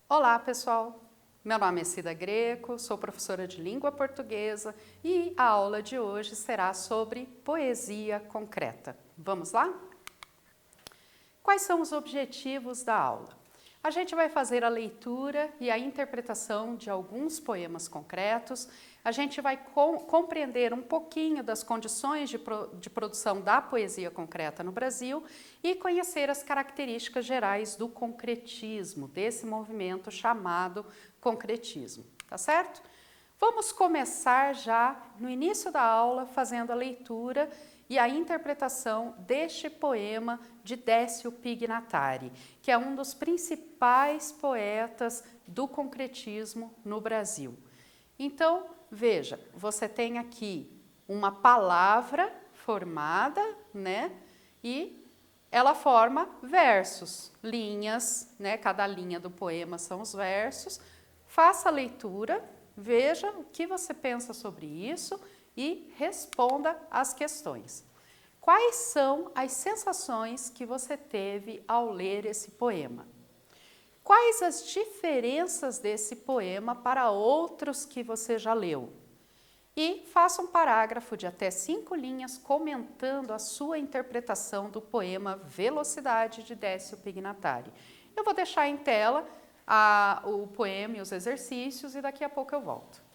Olá, pessoal! Meu nome é Cida Greco, sou professora de língua portuguesa e a aula de hoje será sobre poesia concreta. Vamos lá? Quais são os objetivos da aula? A gente vai fazer a leitura e a interpretação de alguns poemas concretos, a gente vai compreender um pouquinho das condições de produção da poesia concreta no Brasil e conhecer as características gerais do concretismo, desse movimento chamado concretismo, tá certo? Vamos começar já no início da aula fazendo a leitura e a interpretação deste poema de Décio Pignatari, que é um dos principais poetas do concretismo no Brasil. Então, veja, você tem aqui uma palavra formada, né? E ela forma versos, linhas, né? Cada linha do poema são os versos. Faça a leitura, veja o que você pensa sobre isso e responda as questões. Quais são as sensações que você teve ao ler esse poema? Quais as diferenças desse poema para outros que você já leu? E faça um parágrafo de até 5 linhas comentando a sua interpretação do poema Velocidade de Décio Pignatari. Eu vou deixar em tela o poema e os exercícios e daqui a pouco eu volto.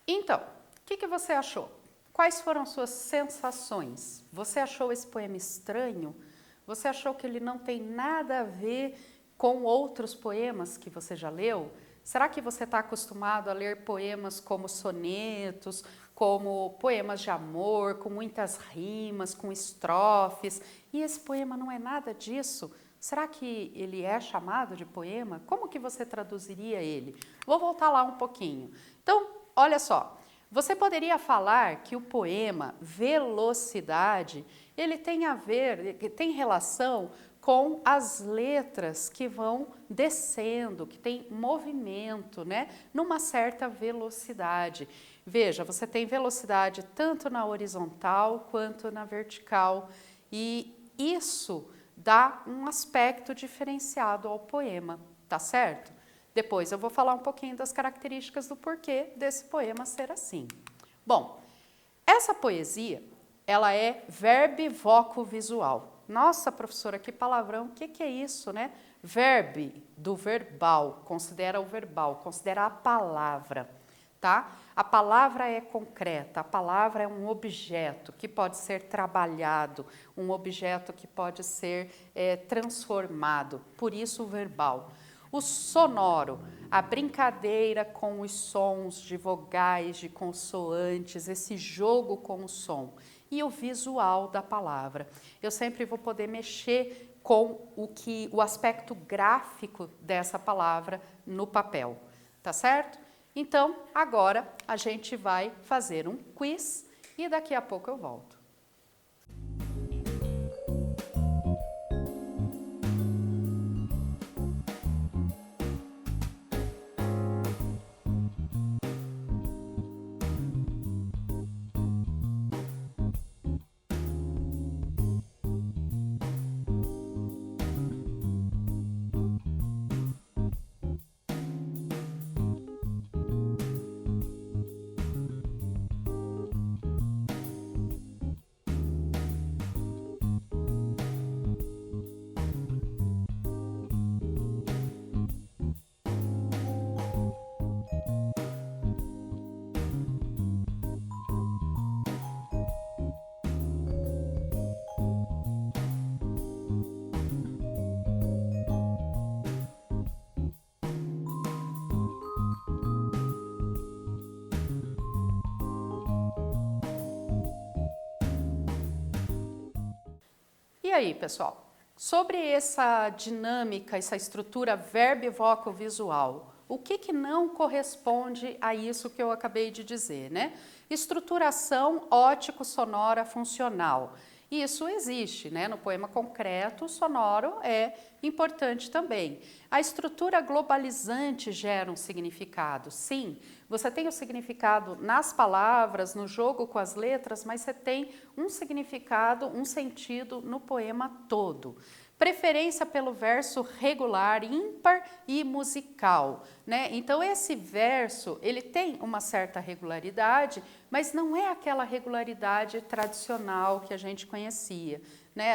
Então, o que você achou? Quais foram suas sensações? Você achou esse poema estranho? Você achou que ele não tem nada a ver com outros poemas que você já leu? Será que você está acostumado a ler poemas como sonetos, como poemas de amor, com muitas rimas, com estrofes, e esse poema não é nada disso? Será que ele é chamado de poema? Como que você traduziria ele? Vou voltar lá um pouquinho. Então, olha só, você poderia falar que o poema Velocidade, ele tem a ver, tem relação com as letras que vão descendo, que tem movimento, né, numa certa velocidade. Veja, você tem velocidade tanto na horizontal quanto na vertical, e isso dá um aspecto diferenciado ao poema, tá certo? Depois eu vou falar um pouquinho das características do porquê desse poema ser assim. Bom, essa poesia, ela é verbivocovisual. Nossa, professora, que palavrão, o que é isso, né? Verbe, do verbal, considera o verbal, considera a palavra, tá? A palavra é concreta, a palavra é um objeto que pode ser trabalhado, um objeto que pode ser transformado, por isso o verbal. O sonoro, a brincadeira com os sons de vogais, de consoantes, esse jogo com o som. E o visual da palavra. Eu sempre vou poder mexer com o aspecto gráfico dessa palavra no papel, tá certo? Então, agora a gente vai fazer um quiz e daqui a pouco eu volto. E aí, pessoal, sobre essa dinâmica, essa estrutura verbivocovisual, o que não corresponde a isso que eu acabei de dizer, né? Estruturação ótico-sonora funcional. Isso existe, né? No poema concreto, o sonoro é importante também. A estrutura globalizante gera um significado, sim. Você tem o significado nas palavras, no jogo com as letras, mas você tem um significado, um sentido no poema todo. Preferência pelo verso regular, ímpar e musical, né? Então esse verso, ele tem uma certa regularidade, mas não é aquela regularidade tradicional que a gente conhecia, né?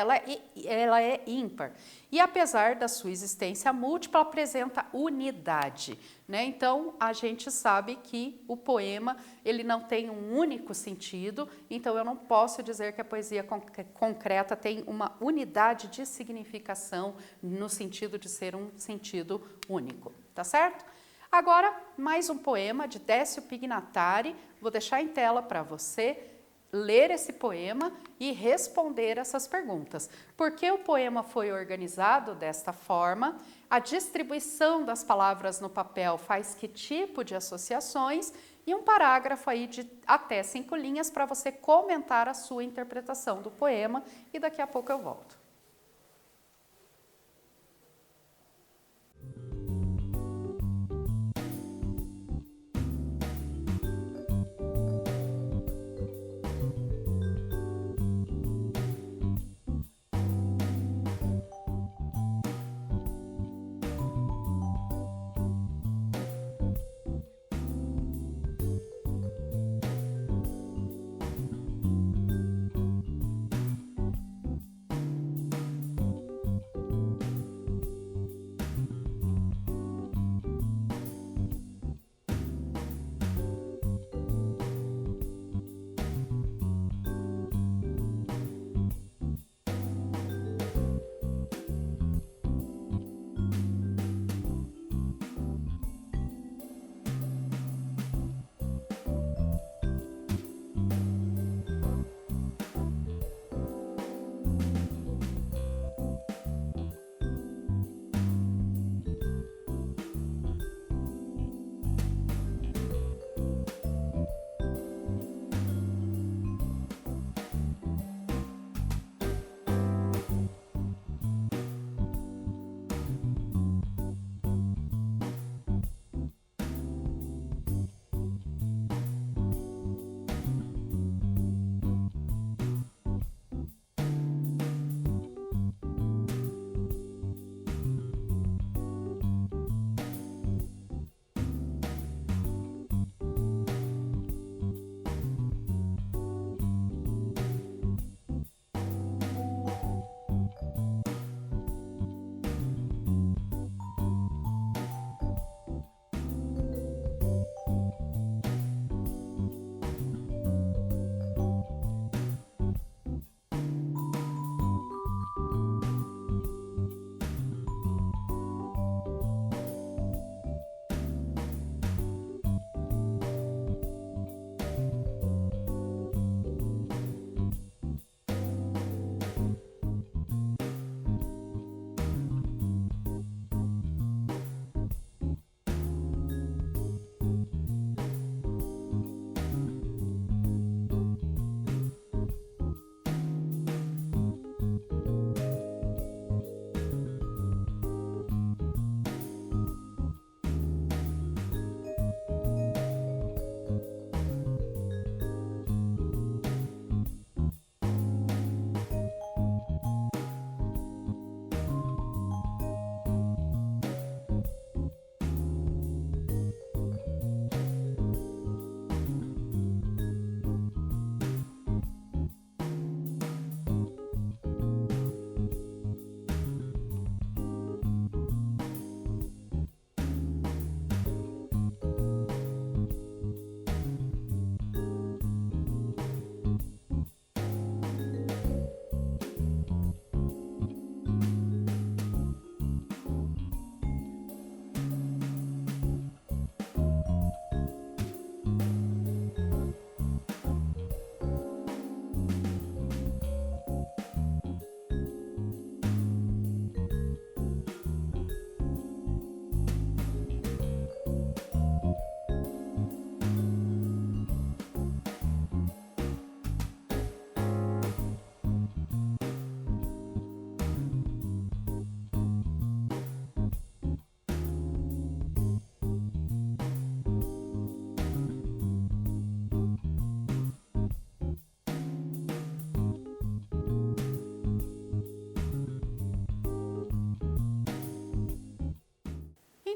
Ela é ímpar. E apesar da sua existência múltipla, apresenta unidade, né? Então a gente sabe que o poema, ele não tem um único sentido, então eu não posso dizer que a poesia concreta tem uma unidade de significação no sentido de ser um sentido único, tá certo? Agora, mais um poema de Décio Pignatari, vou deixar em tela para você ler esse poema e responder essas perguntas. Por que o poema foi organizado desta forma? A distribuição das palavras no papel faz que tipo de associações? E um parágrafo aí de até 5 linhas para você comentar a sua interpretação do poema e daqui a pouco eu volto.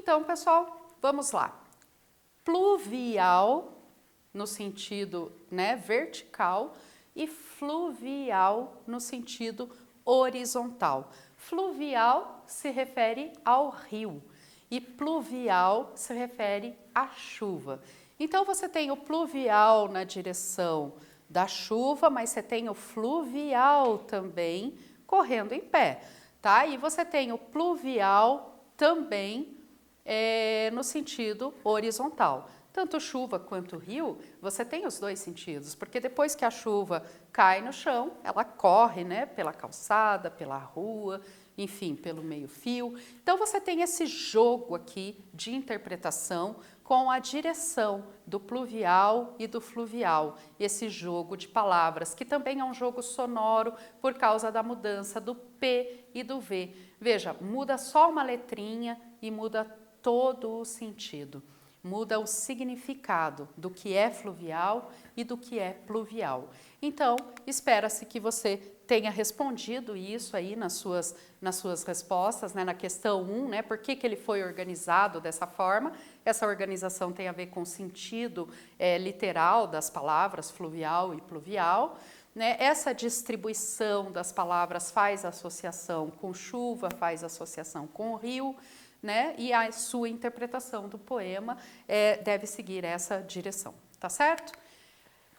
Então, pessoal, vamos lá. Pluvial, no sentido, né, vertical, e fluvial, no sentido horizontal. Fluvial se refere ao rio e pluvial se refere à chuva. Então, você tem o pluvial na direção da chuva, mas você tem o fluvial também correndo em pé, tá? E você tem o pluvial também no sentido horizontal. Tanto chuva quanto rio, você tem os dois sentidos, porque depois que a chuva cai no chão, ela corre, né, pela calçada, pela rua, enfim, pelo meio-fio. Então, você tem esse jogo aqui de interpretação com a direção do pluvial e do fluvial, esse jogo de palavras, que também é um jogo sonoro por causa da mudança do P e do V. Veja, muda só uma letrinha e muda todo o sentido. Muda o significado do que é fluvial e do que é pluvial. Então, espera-se que você tenha respondido isso aí nas suas respostas, né, na questão 1, né, por que ele foi organizado dessa forma. Essa organização tem a ver com o sentido literal das palavras fluvial e pluvial. Né? Essa distribuição das palavras faz associação com chuva, faz associação com rio, né? E a sua interpretação do poema deve seguir essa direção, tá certo?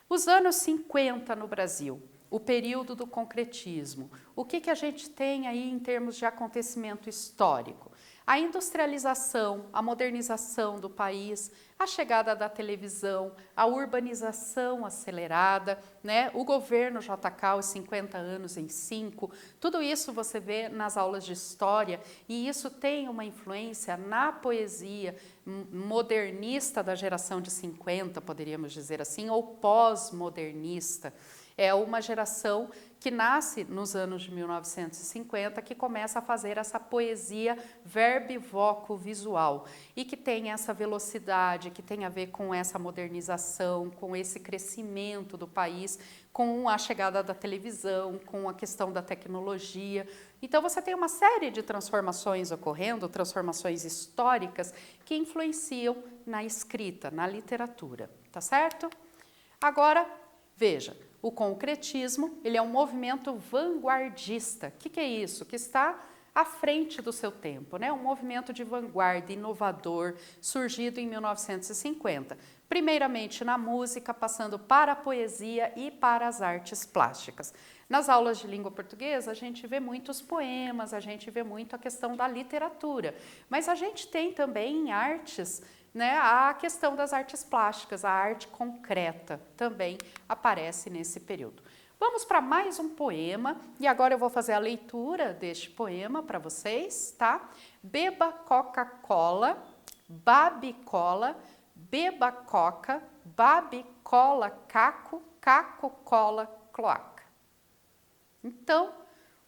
Os anos 50 no Brasil, o período do concretismo, o que a gente tem aí em termos de acontecimento histórico? A industrialização, a modernização do país, a chegada da televisão, a urbanização acelerada, né? O governo JK, os 50 anos em 5, tudo isso você vê nas aulas de história e isso tem uma influência na poesia modernista da geração de 50, poderíamos dizer assim, ou pós-modernista. É uma geração que nasce nos anos de 1950, que começa a fazer essa poesia verbivoco-visual e que tem essa velocidade, que tem a ver com essa modernização, com esse crescimento do país, com a chegada da televisão, com a questão da tecnologia. Então, você tem uma série de transformações ocorrendo, transformações históricas, que influenciam na escrita, na literatura, tá certo? Agora, veja, o concretismo, ele é um movimento vanguardista. O que é isso? Que está à frente do seu tempo, né? Um movimento de vanguarda, inovador, surgido em 1950. Primeiramente na música, passando para a poesia e para as artes plásticas. Nas aulas de língua portuguesa, a gente vê muitos poemas, a gente vê muito a questão da literatura, mas a gente tem também em artes, né, a questão das artes plásticas, a arte concreta também aparece nesse período. Vamos para mais um poema e agora eu vou fazer a leitura deste poema para vocês, tá? Beba Coca-Cola, babe cola, beba coca, babe cola caco, caco cola cloaca. Então,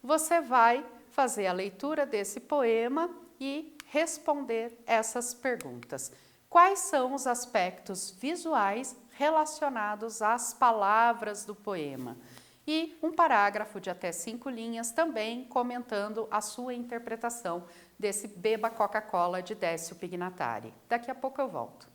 você vai fazer a leitura desse poema e responder essas perguntas. Quais são os aspectos visuais relacionados às palavras do poema? E um parágrafo de até 5 linhas também comentando a sua interpretação desse Beba Coca-Cola de Décio Pignatari. Daqui a pouco eu volto.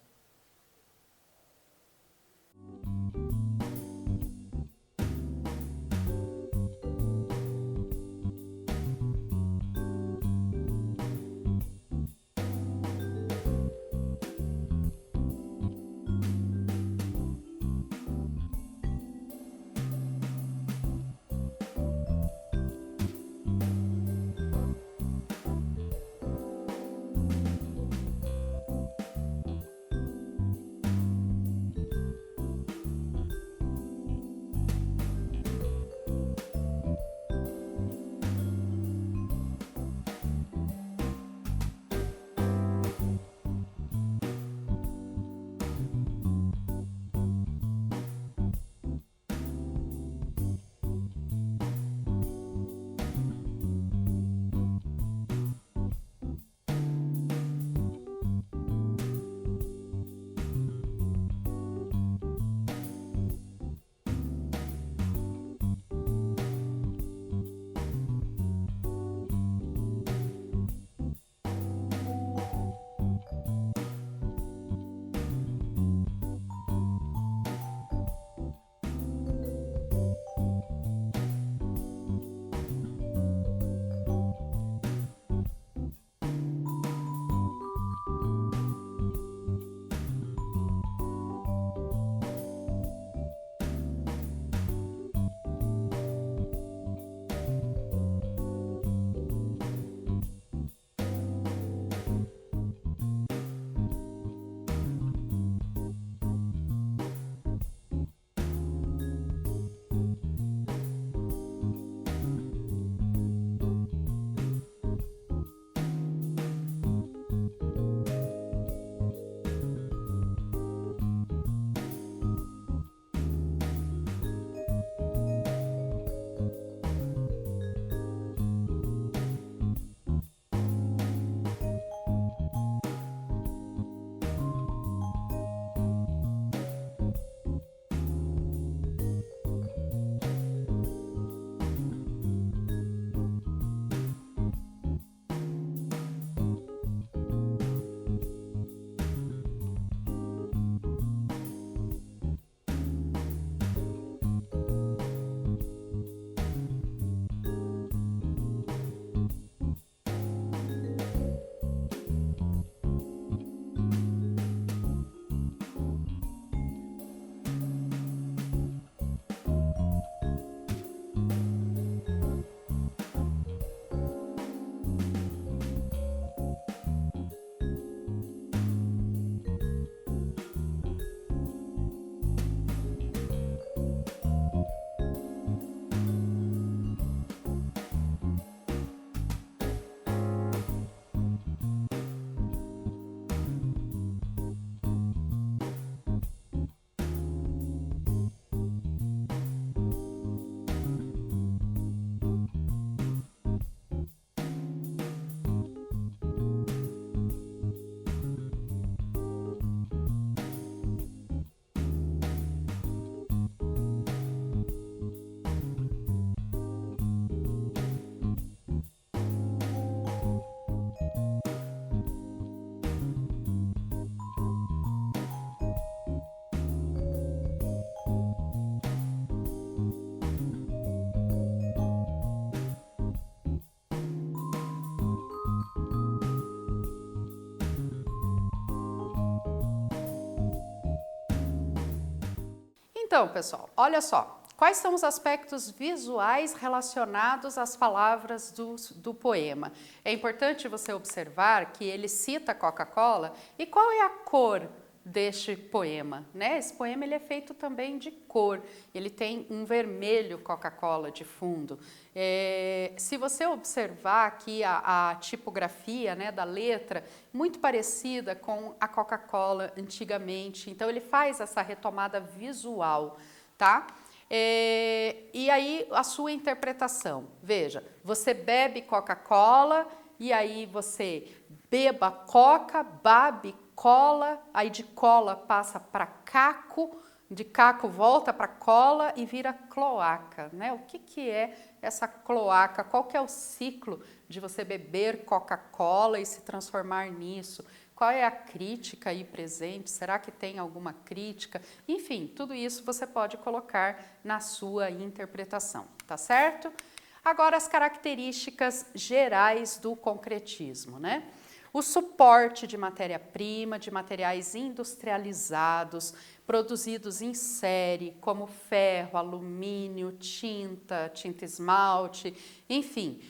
Então, pessoal, olha só. Quais são os aspectos visuais relacionados às palavras do poema? É importante você observar que ele cita Coca-Cola e qual é a cor deste poema, né? Esse poema ele é feito também de cor, ele tem um vermelho Coca-Cola de fundo. Se você observar aqui a tipografia, né, da letra, muito parecida com a Coca-Cola antigamente, então ele faz essa retomada visual, tá? E aí a sua interpretação, veja, você bebe Coca-Cola e aí você beba coca, babe cola, aí de cola passa para caco, de caco volta para cola e vira cloaca, né? O que é essa cloaca? Qual que é o ciclo de você beber Coca-Cola e se transformar nisso? Qual é a crítica aí presente? Será que tem alguma crítica? Enfim, tudo isso você pode colocar na sua interpretação, tá certo? Agora as características gerais do concretismo, né? O suporte de matéria-prima, de materiais industrializados, produzidos em série, como ferro, alumínio, tinta esmalte, enfim,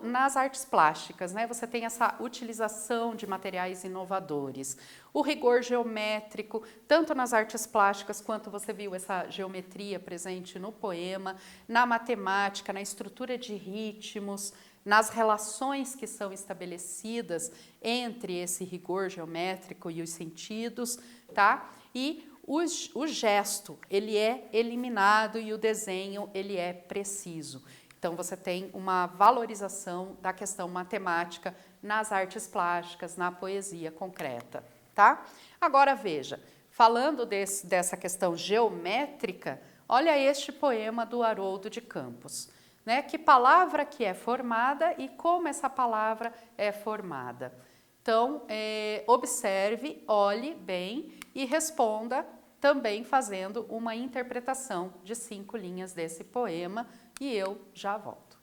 nas artes plásticas, né, você tem essa utilização de materiais inovadores. O rigor geométrico, tanto nas artes plásticas quanto você viu essa geometria presente no poema, na matemática, na estrutura de ritmos, nas relações que são estabelecidas entre esse rigor geométrico e os sentidos, tá? E o gesto, ele é eliminado e o desenho, ele é preciso. Então, você tem uma valorização da questão matemática nas artes plásticas, na poesia concreta, tá? Agora, veja, falando dessa questão geométrica, olha este poema do Haroldo de Campos. Né? Que palavra que é formada e como essa palavra é formada. Então, observe, olhe bem e responda também fazendo uma interpretação de 5 linhas desse poema e eu já volto.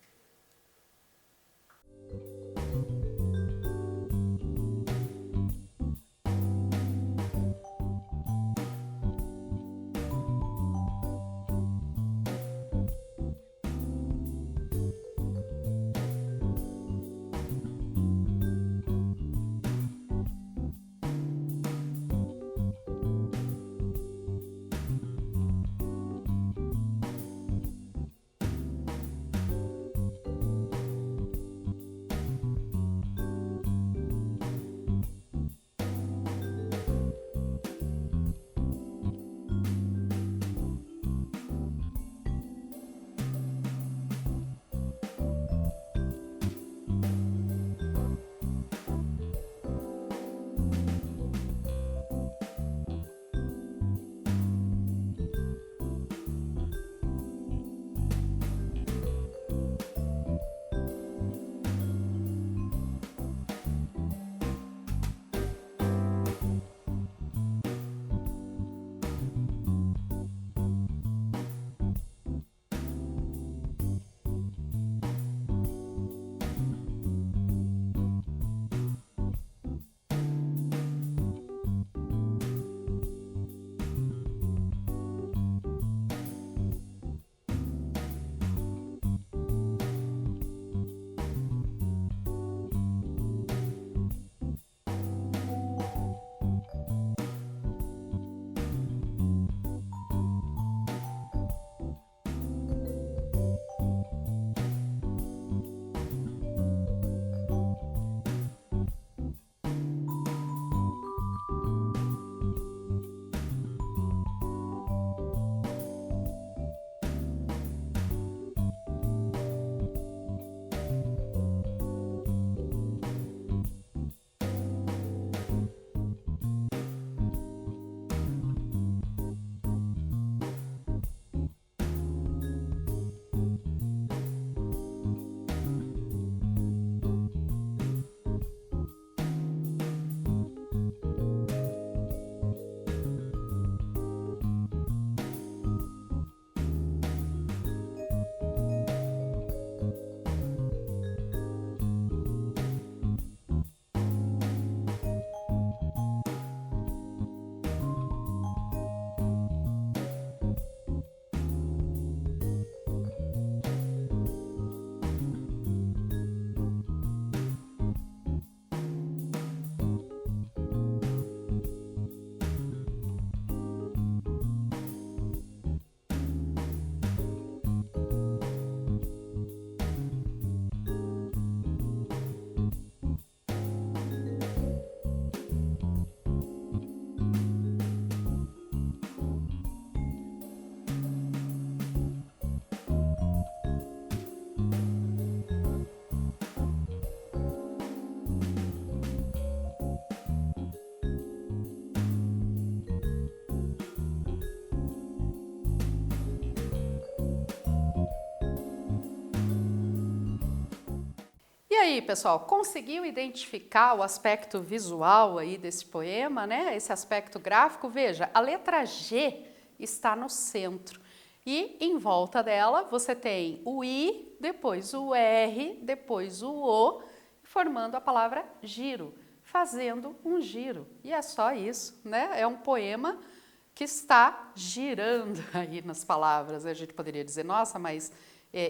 E aí, pessoal, conseguiu identificar o aspecto visual aí desse poema, né? Esse aspecto gráfico? Veja, a letra G está no centro e em volta dela você tem o I, depois o R, depois o O, formando a palavra giro, fazendo um giro. E é só isso, né? É um poema que está girando aí nas palavras. A gente poderia dizer, nossa, mas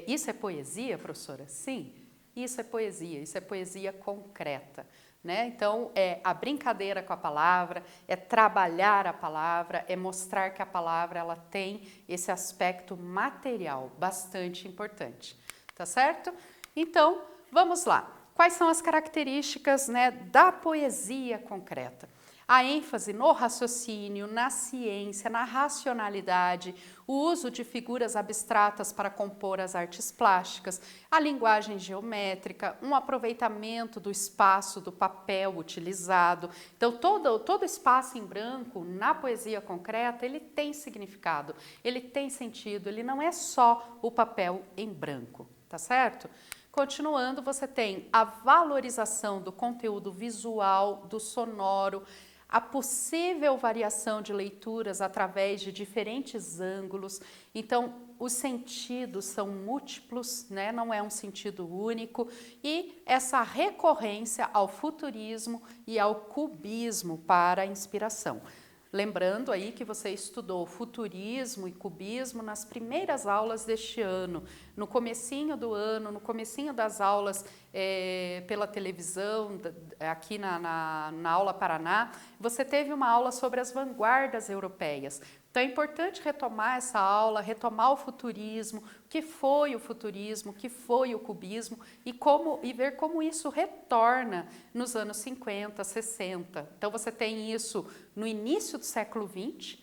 isso é poesia, professora? Sim. Isso é poesia concreta, né? Então, é a brincadeira com a palavra, é trabalhar a palavra, é mostrar que a palavra ela tem esse aspecto material bastante importante, tá certo? Então, vamos lá. Quais são as características, né, da poesia concreta? A ênfase no raciocínio, na ciência, na racionalidade, o uso de figuras abstratas para compor as artes plásticas, a linguagem geométrica, um aproveitamento do espaço, do papel utilizado. Então, todo espaço em branco na poesia concreta, ele tem significado, ele tem sentido, ele não é só o papel em branco, tá certo? Continuando, você tem a valorização do conteúdo visual, do sonoro, a possível variação de leituras através de diferentes ângulos. Então, os sentidos são múltiplos, né? Não é um sentido único, e essa recorrência ao futurismo e ao cubismo para a inspiração. Lembrando aí que você estudou futurismo e cubismo nas primeiras aulas deste ano, no comecinho do ano, no comecinho das aulas pela televisão, aqui na Aula Paraná, você teve uma aula sobre as vanguardas europeias. Então é importante retomar essa aula, retomar o futurismo, o que foi o futurismo, o que foi o cubismo e ver como isso retorna nos anos 50, 60. Então você tem isso no início do século XX,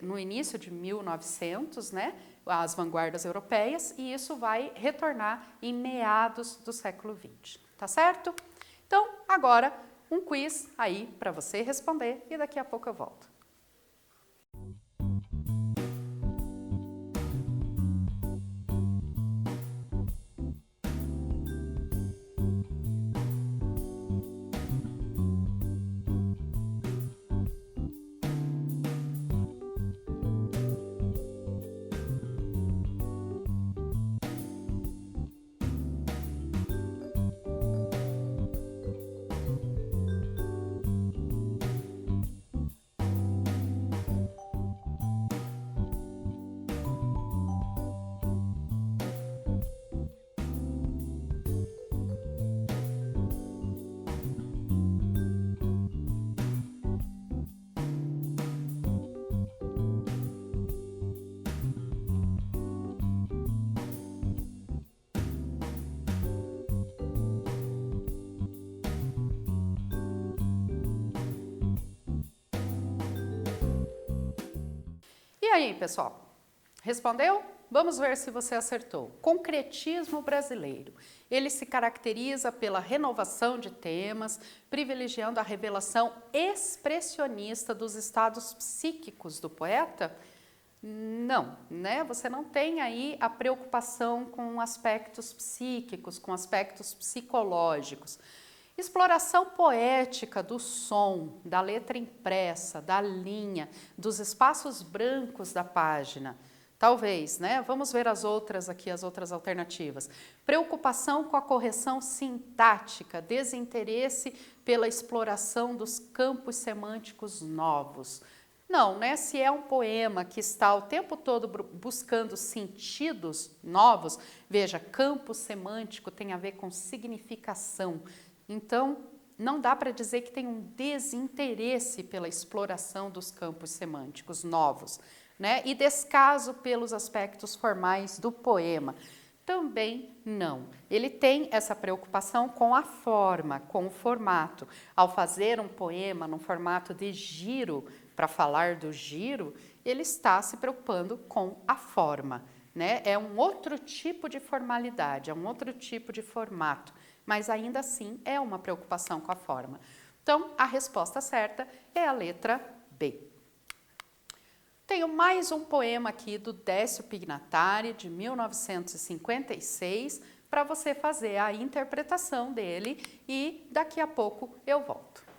no início de 1900, né, as vanguardas europeias, e isso vai retornar em meados do século XX, tá certo? Então, agora um quiz aí para você responder e daqui a pouco eu volto. E aí, pessoal? Respondeu? Vamos ver se você acertou. Concretismo brasileiro. Ele se caracteriza pela renovação de temas, privilegiando a revelação expressionista dos estados psíquicos do poeta? Não, né? Você não tem aí a preocupação com aspectos psíquicos, com aspectos psicológicos. Exploração poética do som, da letra impressa, da linha, dos espaços brancos da página. Talvez, né? Vamos ver as outras aqui, as outras alternativas. Preocupação com a correção sintática, desinteresse pela exploração dos campos semânticos novos. Não, né? Se é um poema que está o tempo todo buscando sentidos novos, veja, campo semântico tem a ver com significação. Então, não dá para dizer que tem um desinteresse pela exploração dos campos semânticos novos, né? E descaso pelos aspectos formais do poema. Também não. Ele tem essa preocupação com a forma, com o formato. Ao fazer um poema num formato de giro, para falar do giro, ele está se preocupando com a forma, né? É um outro tipo de formalidade, é um outro tipo de formato, mas ainda assim é uma preocupação com a forma. Então, a resposta certa é a letra B. Tenho mais um poema aqui do Décio Pignatari, de 1956, para você fazer a interpretação dele e daqui a pouco eu volto.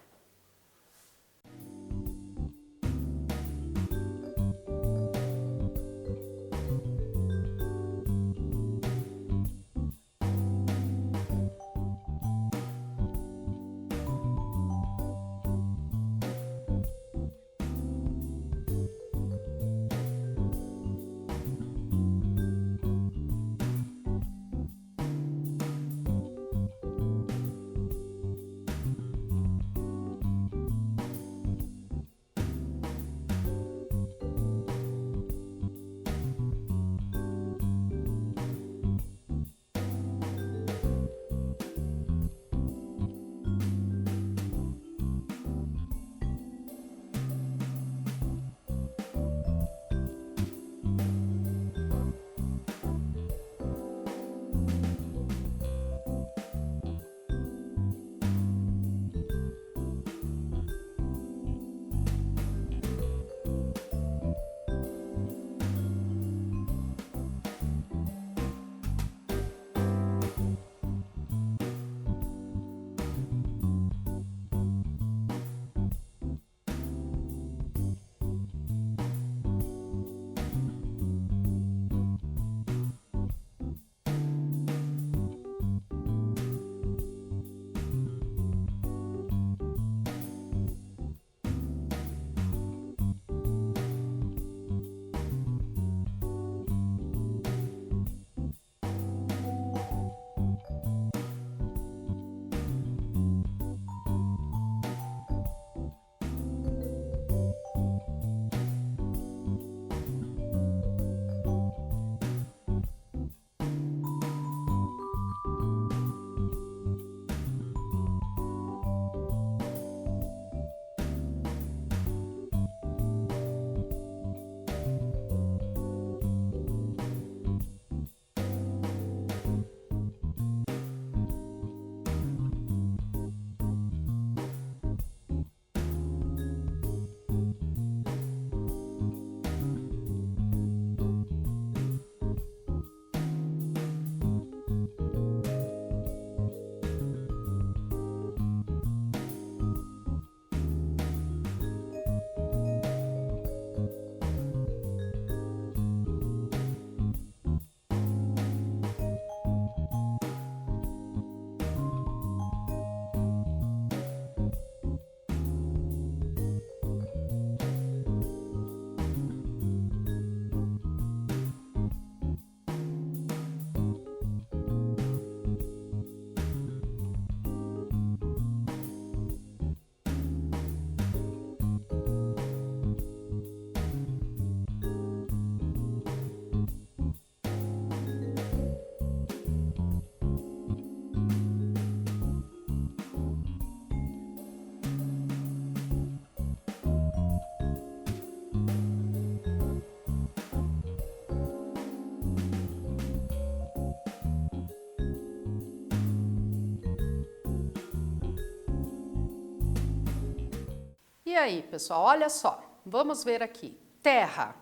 E aí, pessoal, olha só, vamos ver aqui. Terra,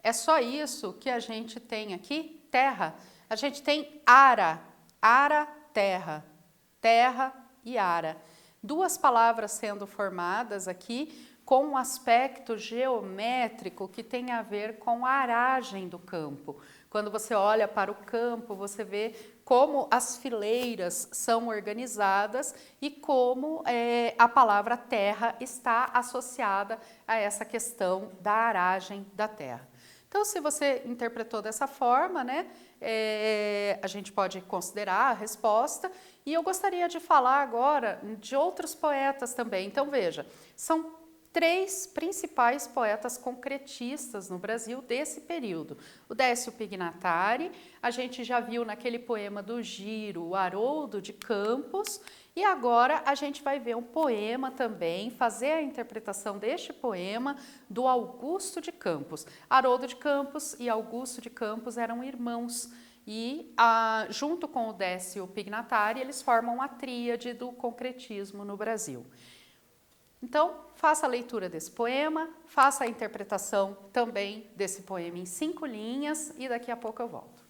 é só isso que a gente tem aqui? Terra. A gente tem ara, ara, terra, terra e ara. Duas palavras sendo formadas aqui com um aspecto geométrico que tem a ver com a aragem do campo. Quando você olha para o campo, você vê como as fileiras são organizadas e como a palavra terra está associada a essa questão da aragem da terra. Então, se você interpretou dessa forma, né, a gente pode considerar a resposta. E eu gostaria de falar agora de outros poetas também. Então, veja, são três principais poetas concretistas no Brasil desse período. O Décio Pignatari, a gente já viu naquele poema do Giro, o Haroldo de Campos, e agora a gente vai ver um poema também, fazer a interpretação deste poema do Augusto de Campos. Haroldo de Campos e Augusto de Campos eram irmãos e, junto com o Décio Pignatari, eles formam a tríade do concretismo no Brasil. Então, faça a leitura desse poema, faça a interpretação também desse poema em 5 linhas e daqui a pouco eu volto.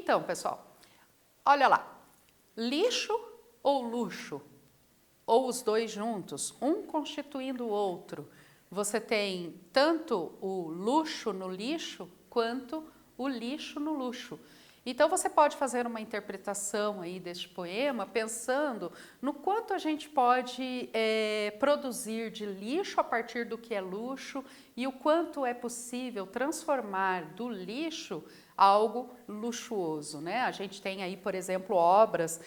Então, pessoal, olha lá, lixo ou luxo? Ou os dois juntos, um constituindo o outro. Você tem tanto o luxo no lixo, quanto o lixo no luxo. Então você pode fazer uma interpretação aí deste poema pensando no quanto a gente pode produzir de lixo a partir do que é luxo e o quanto é possível transformar do lixo algo luxuoso, né? A gente tem aí, por exemplo, obras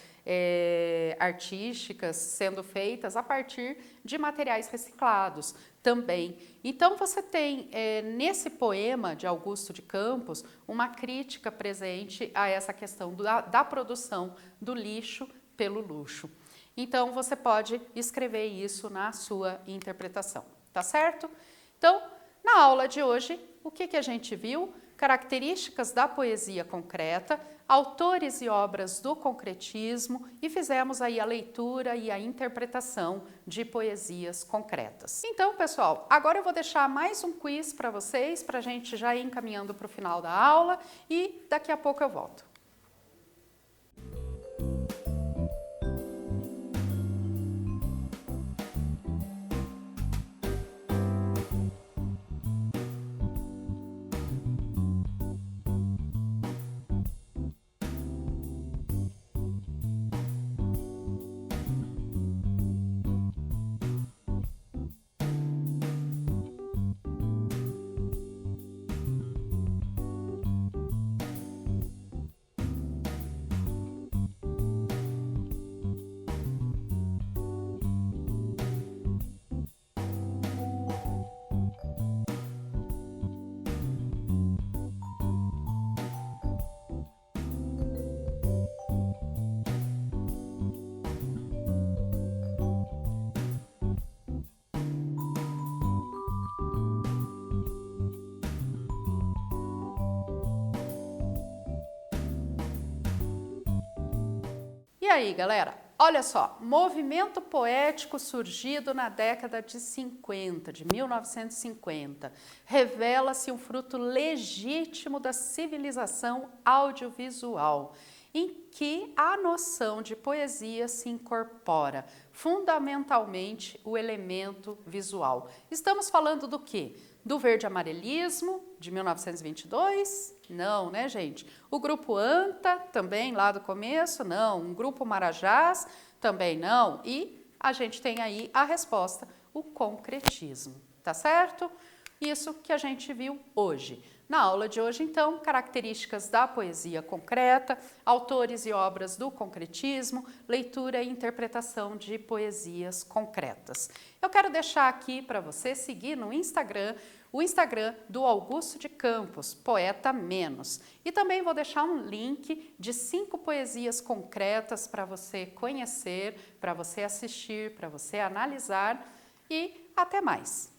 artísticas sendo feitas a partir de materiais reciclados também. Então você tem nesse poema de Augusto de Campos uma crítica presente a essa questão da produção do lixo pelo luxo. Então você pode escrever isso na sua interpretação, tá certo? Então, na aula de hoje, o que a gente viu? Características da poesia concreta, autores e obras do concretismo e fizemos aí a leitura e a interpretação de poesias concretas. Então, pessoal, agora eu vou deixar mais um quiz para vocês, para a gente já ir encaminhando para o final da aula e daqui a pouco eu volto. E aí, galera? Olha só, movimento poético surgido na década de 50, de 1950, revela-se um fruto legítimo da civilização audiovisual, em que a noção de poesia se incorpora, fundamentalmente o elemento visual. Estamos falando do quê? Do verde-amarelismo, de 1922? Não, né, gente? O grupo Anta, também lá do começo? Não. Um grupo Marajás? Também não. E a gente tem aí a resposta, o concretismo, tá certo? Isso que a gente viu hoje. Na aula de hoje, então, características da poesia concreta, autores e obras do concretismo, leitura e interpretação de poesias concretas. Eu quero deixar aqui para você seguir no Instagram, o Instagram do Augusto de Campos, Poeta Menos. E também vou deixar um link de 5 poesias concretas para você conhecer, para você assistir, para você analisar e até mais.